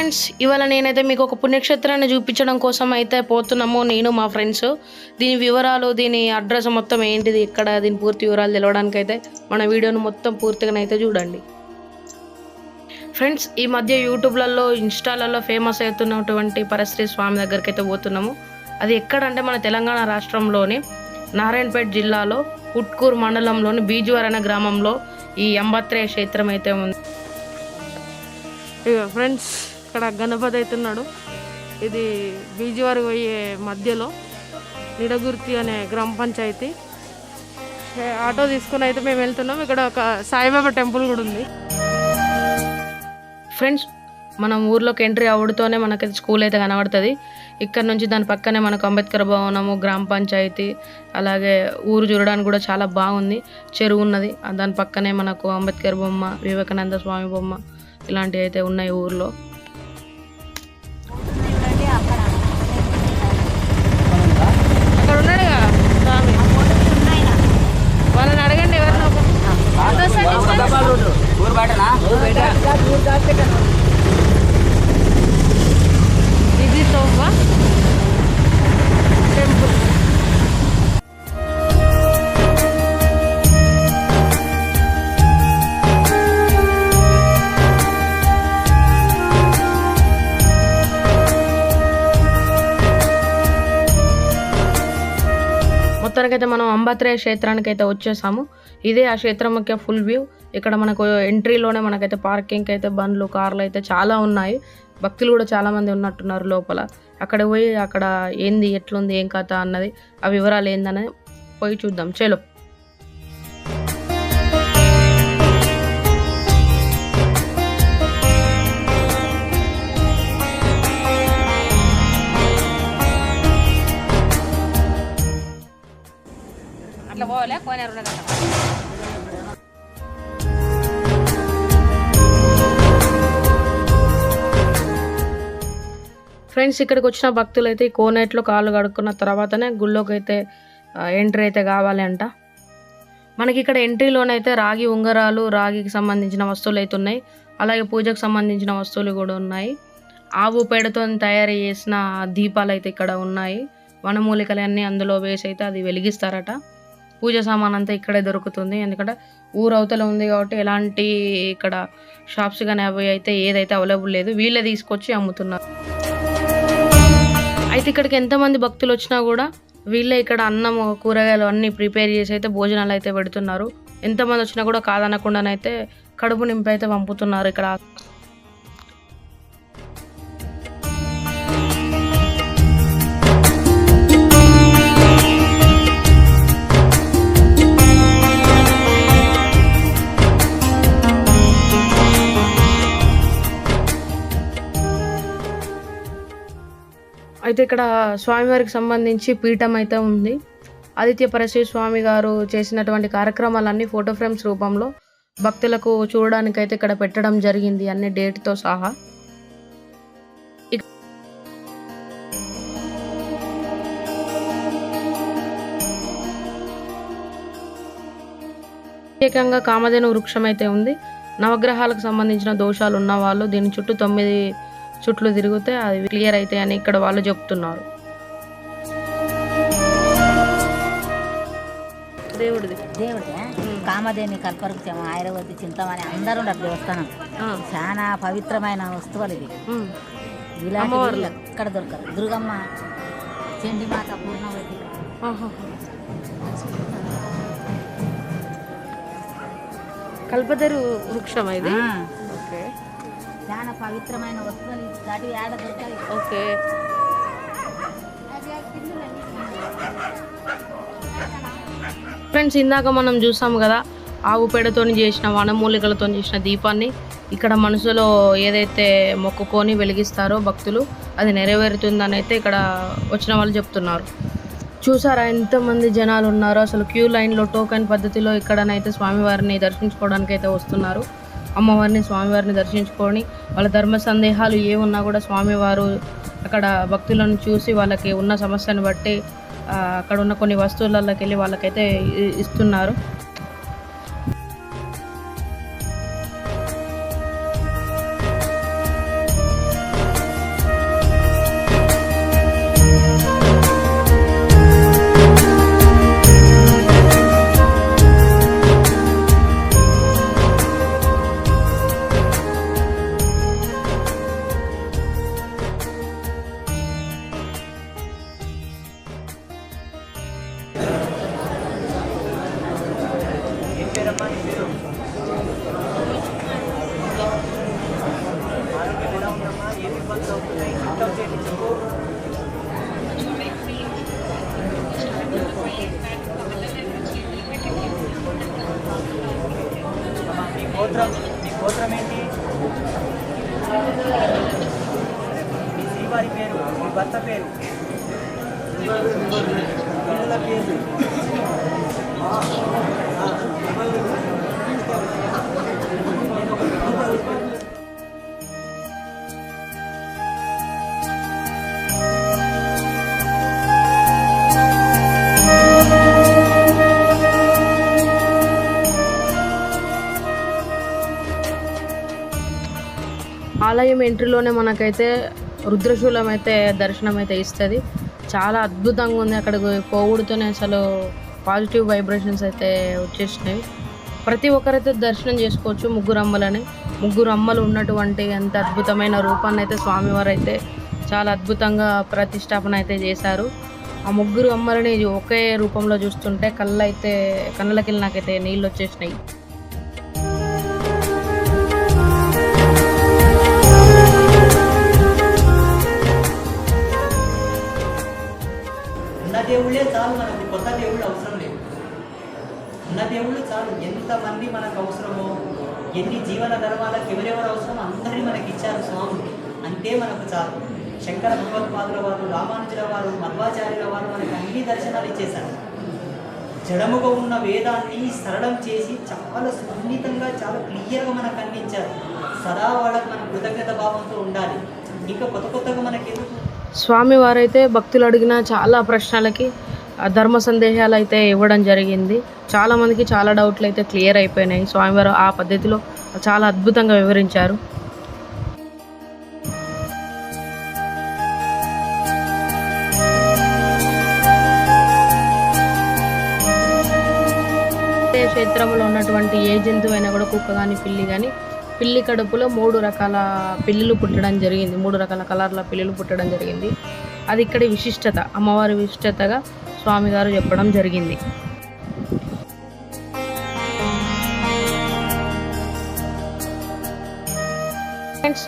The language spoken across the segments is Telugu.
ఫ్రెండ్స్, ఇవాళ నేనైతే మీకు ఒక పుణ్యక్షేత్రాన్ని చూపించడం కోసం అయితే పోతున్నాము. నేను మా ఫ్రెండ్స్ దీని వివరాలు, దీని అడ్రస్ మొత్తం ఏంటిది, ఇక్కడ దీని పూర్తి వివరాలు తెలవడానికి అయితే మన వీడియోను మొత్తం పూర్తిగానైతే చూడండి. ఫ్రెండ్స్, ఈ మధ్య యూట్యూబ్లలో, ఇన్స్టాలలో ఫేమస్ అవుతున్నటువంటి పరశ్రీ స్వామి దగ్గరికి అయితే పోతున్నాము. అది ఎక్కడంటే మన తెలంగాణ రాష్ట్రంలోని నారాయణపేట జిల్లాలో ఉట్కూరు మండలంలోని బీజువార్ అనే గ్రామంలో ఈ అంబత్రేయ క్షేత్రం అయితే ఉంది. ఫ్రెండ్స్, ఇక్కడ గణపతి అవుతున్నాడు. ఇది బీజువారి పోయే మధ్యలో నిడగుర్తి అనే గ్రామ పంచాయతీ. ఆటో తీసుకుని అయితే మేము వెళ్తున్నాం. ఇక్కడ ఒక సాయిబాబా టెంపుల్ కూడా ఉంది. ఫ్రెండ్స్, మనం ఊర్లోకి ఎంట్రీ అవడంతోనే మనకైతే స్కూల్ అయితే కనబడుతుంది. ఇక్కడ నుంచి దాని పక్కనే మనకు అంబేద్కర్ భవనము, గ్రామ పంచాయతీ, అలాగే ఊరు చూడడానికి కూడా చాలా బాగుంది. చెరువు ఉన్నది, దాని పక్కనే మనకు అంబేద్కర్ బొమ్మ, వివేకానంద స్వామి బొమ్మ ఇలాంటివి అయితే ఉన్నాయి ఊర్లో. అక్కడ ఉన్నాడుగా స్వామి, వాళ్ళని అడగండి ఎవరినో. ఇది సోఫా టెంపుల్. మొత్తానికైతే మనం అంబత్రేయ క్షేత్రానికి అయితే వచ్చేసాము. ఇదే ఆ క్షేత్రం యొక్క ఫుల్ వ్యూ. ఇక్కడ మనకు ఎంట్రీలోనే మనకైతే పార్కింగ్ అయితే బండ్లు, కార్లు అయితే చాలా ఉన్నాయి. భక్తులు కూడా చాలా మంది ఉన్నట్టున్నారు లోపల. అక్కడ పోయి అక్కడ ఏంది, ఎట్లుంది, ఏం కథ అన్నది, ఆ వివరాలు ఏందని పోయి చూద్దాం. చలో. అట్లా పోలే కోనేరు. ఫ్రెండ్స్, ఇక్కడికి వచ్చిన భక్తులు అయితే ఈ కోనేట్లో కాళ్ళు కడుక్కున్న తర్వాతనే గుళ్ళోకి అయితే ఎంట్రీ అయితే కావాలి అంట. మనకి ఇక్కడ ఎంట్రీలోనైతే రాగి ఉంగరాలు, రాగికి సంబంధించిన వస్తువులు అయితే ఉన్నాయి. అలాగే పూజకు సంబంధించిన వస్తువులు కూడా ఉన్నాయి. ఆవు పేడతో తయారు చేసిన దీపాలు అయితే ఇక్కడ ఉన్నాయి. వనమూలికలన్నీ అందులో వేసి అయితే అది వెలిగిస్తారట. పూజ సామాన్ అంతా ఇక్కడే దొరుకుతుంది. ఎందుకంటే ఊరవతల ఉంది కాబట్టి ఎలాంటి ఇక్కడ షాప్స్ కానీ అవి అయితే ఏదైతే అవైలబుల్ లేదు, వీళ్ళే తీసుకొచ్చి అమ్ముతున్నారు. అయితే ఇక్కడికి ఎంతమంది భక్తులు వచ్చినా కూడా వీళ్ళే ఇక్కడ అన్నం, కూరగాయలు అన్నీ ప్రిపేర్ చేసి అయితే భోజనాలు అయితే పెడుతున్నారు. ఎంతమంది వచ్చినా కూడా కాదనకుండానైతే కడుపు నింపి అయితే పంపుతున్నారు ఇక్కడ. అయితే ఇక్కడ స్వామివారికి సంబంధించి పీఠం అయితే ఉంది. ఆదిత్య పరశ్రీ స్వామి గారు చేసినటువంటి కార్యక్రమాలన్నీ ఫోటో ఫ్రేమ్స్ రూపంలో భక్తులకు చూడడానికి అయితే ఇక్కడ పెట్టడం జరిగింది, అన్ని డేట్తో సహా. ప్రత్యేకంగా కామధేను వృక్షం అయితే ఉంది. నవగ్రహాలకు సంబంధించిన దోషాలు ఉన్న వాళ్ళు దీని చుట్టూ 9 చుట్లు తిరిగితే అది క్లియర్ అయితే అని ఇక్కడ వాళ్ళు చెప్తున్నారు. దేవుడిది కామధేని, కల్పవృక్షం, ఆయుర్వేది, చింతమని అందరూ దేవస్థానం. చాలా పవిత్రమైన వస్తువులు ఇవి. ఇలాంటి ఎక్కడ దొరకదు. దుర్గమ్మ, చండిమాత, పూర్ణవతి. కల్పతరు వృక్షం ఇది. చాలా పవిత్రమైన వస్తువులు దాటి ఏడ దొరకాలి. ఓకే. ఫ్రెండ్స్, ఇందాక మనం చూసాము కదా ఆవు పేడతో చేసిన, వనమూలికలతో చేసిన దీపాన్ని ఇక్కడ మనసులో ఏదైతే మొక్కుకొని వెలిగిస్తారో భక్తులు, అది నెరవేరుతుందని అయితే ఇక్కడ వచ్చిన వాళ్ళు చెప్తున్నారు. చూసారా ఎంతమంది జనాలు ఉన్నారో. అసలు క్యూ లైన్లో టోకెన్ పద్ధతిలో ఇక్కడనైతే స్వామివారిని దర్శించుకోవడానికి అయితే వస్తున్నారు. అమ్మవారిని, స్వామివారిని దర్శించుకొని వాళ్ళ ధర్మ సందేహాలు ఏమున్నా కూడా స్వామివారు అక్కడ భక్తులను చూసి వాళ్ళకి ఉన్న సమస్యను బట్టి అక్కడ ఉన్న కొన్ని వస్తువులలోకి వెళ్ళి వాళ్ళకైతే ఇస్తున్నారు. మీ గోత్రం ఏంటి? మీ శ్రీవారి పేరు, మీ భర్త పేరు, పిల్లల పేరు. ఆలయం ఎంట్రీలోనే మనకైతే రుద్రశూలం అయితే దర్శనం అయితే ఇస్తుంది. చాలా అద్భుతంగా ఉంది. అక్కడికి పోవుడుతోనే అసలు పాజిటివ్ వైబ్రేషన్స్ అయితే వచ్చేసినాయి. ప్రతి ఒక్కరైతే దర్శనం చేసుకోవచ్చు. ముగ్గురు అమ్మలు ఉన్నటువంటి అంత అద్భుతమైన రూపాన్ని అయితే స్వామివారు అయితే చాలా అద్భుతంగా ప్రతిష్టాపన అయితే చేశారు. ఆ ముగ్గురు అమ్మలని ఒకే రూపంలో చూస్తుంటే కళ్ళకి నాకైతే నీళ్ళు వచ్చేసినాయి. ఉన్న దేవుళ్ళే చాలు మనకు, కొత్త దేవుళ్ళు అవసరం లేదు. ఉన్న దేవుళ్ళు చాలు. ఎంతమంది మనకు అవసరమో, ఎన్ని జీవన ధర్మాలకు ఎవరెవరు అవసరమో అందరినీ మనకి ఇచ్చారు స్వాములు. అంతే మనకు చాలు. శంకర భగవత్పాదుల వారు, రామానుజుల వారు, మధ్వాచార్యుల వారు మనకు అన్ని దర్శనాలు ఇచ్చేశారు. జడముగా ఉన్న వేదాన్ని సరళం చేసి చాలా సున్నితంగా, చాలా క్లియర్గా మనకు అందించారు. సదా వాళ్ళకి మన కృతజ్ఞత భావంతో ఉండాలి. ఇంకా కొత్తగా మనకి ఎందుకు? స్వామివారైతే భక్తులు అడిగిన చాలా ప్రశ్నలకి ధర్మ సందేహాలు అయితే ఇవ్వడం జరిగింది. చాలామందికి చాలా డౌట్లు అయితే క్లియర్ అయిపోయినాయి. స్వామివారు ఆ పద్ధతిలో చాలా అద్భుతంగా వివరించారు. క్షేత్రంలో ఉన్నటువంటి ఏ జంతువు అయినా కూడా, కుక్క కానీ పిల్లి కానీ, పిల్లి కడుపులో 3 రకాల పిల్లులు పుట్టడం జరిగింది. 3 రకాల కలర్ల పిల్లులు పుట్టడం జరిగింది. అది ఇక్కడి విశిష్టత, అమ్మవారి విశిష్టతగా స్వామివారు చెప్పడం జరిగింది. ఫ్రెండ్స్,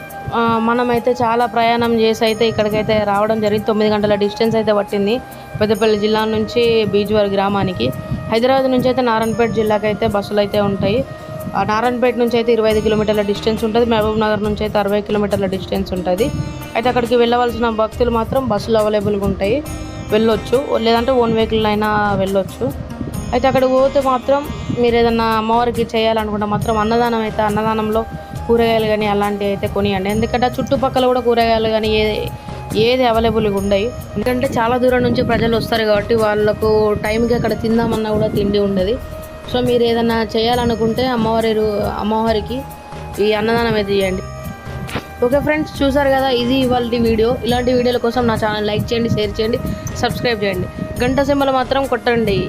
మనమైతే చాలా ప్రయాణం చేసి అయితే ఇక్కడికైతే రావడం జరిగింది. 9 గంటల డిస్టెన్స్ అయితే పట్టింది పెద్దపల్లి జిల్లా నుంచి బీజ్వారి గ్రామానికి. హైదరాబాద్ నుంచి అయితే నారాయణపేట జిల్లాకి అయితే బస్సులు అయితే ఉంటాయి. నారాయణపేట నుంచి అయితే 25 కిలోమీటర్ల డిస్టెన్స్ ఉంటుంది. మహబూబ్ నగర్ నుంచి అయితే 60 కిలోమీటర్ల డిస్టెన్స్ ఉంటుంది. అయితే అక్కడికి వెళ్ళవలసిన భక్తులు మాత్రం బస్సులు అవైలబుల్గా ఉంటాయి, వెళ్ళొచ్చు. లేదంటే ఓన్ వెహికల్ అయినా వెళ్ళొచ్చు. అయితే అక్కడికి పోతే మాత్రం మీరు ఏదన్నా అమ్మవారికి చేయాలనుకుంటే మాత్రం అన్నదానంలో కూరగాయలు కానీ అలాంటివి అయితే కొనియండి. ఎందుకంటే చుట్టుపక్కల కూడా కూరగాయలు కానీ ఏది అవైలబుల్గా ఉండవు. ఎందుకంటే చాలా దూరం నుంచి ప్రజలు వస్తారు కాబట్టి వాళ్ళకు టైంకి అక్కడ తిందామన్నా కూడా తిండి ఉండదు. సో మీరు ఏదైనా చేయాలనుకుంటే అమ్మవారికి ఈ అన్నదానం అయితే చేయండి. ఓకే ఫ్రెండ్స్, చూసారు కదా, ఇది ఇవాళ వీడియో. ఇలాంటి వీడియోల కోసం నా ఛానల్ లైక్ చేయండి, షేర్ చేయండి, సబ్స్క్రైబ్ చేయండి. గంట సింబల్ మాత్రం కొట్టండి.